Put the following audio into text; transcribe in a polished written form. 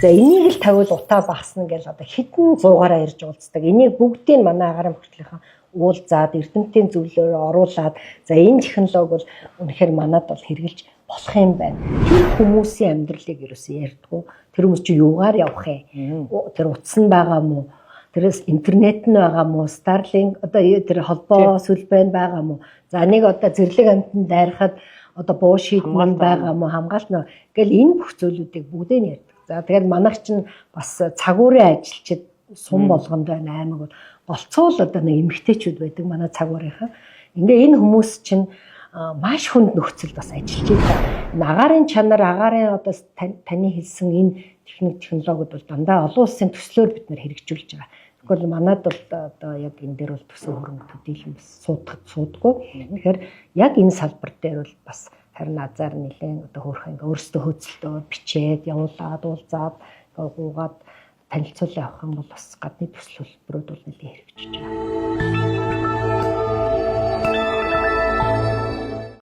За энийг л тавиул утаа багсна гэж одоо хэдэн зуугаараа ирж уулздаг. Энийг бүгдийг манай агарын хүртлийнхэн уулзаад эрдэмтдийн зөвлөөр оруулаад за энэ технологи бол үнэхээр манад бол хэрэгжилж болох юм байна. Тэр хүмүүсийн амьдралыг ерөөсөө ярьдгүй. Тэр хүмүүс чи юугаар явах юм? Тэр утас нь байгаа мó? Тэрээс интернет нь байгаа мó? Starlink одоо тэр холбоо сүлбэн байгаа мó? За нэг одоо зэрлэг амтнд дайрахад одоо буу шийдмэн байгаа мó? Хамгаалт нь гэл энэ бүх зүйлүүдийг бүгдээ нь ярьдаг. За тэгээд манайх чинь бас цагуурын ажилчид сум болгонд байна аймаг бол болцоол одоо нэг эмэгтэйчүүд байдаг манай цагуурынхаа. Ингээ энэ хүмүүс чинь маш хүнд нөхцөлд бас ажиллаж байгаа. Агарын чанар, агарын одоо таны хэлсэн энэ технологиуд бол дандаа олон улсын төслөөр бид нэр хэрэгжүүлж байгаа. Тэгвэл манад бол одоо яг энэ дээр бол төсөө хөрөнгө төдийлөн бас суудаггүй. Тэгэхээр яг энэ салбар дээр бол бас харин азар нэлээд одоо хөөрхөн ингээ өөрсдөө хөөцөлтөө бичээд явуулаад уулзаад гуугаад танилцуулаа авах юм бол бас гадны төсөл хөтөлбөрүүд бол нэлээд хэрэгжиж байгаа.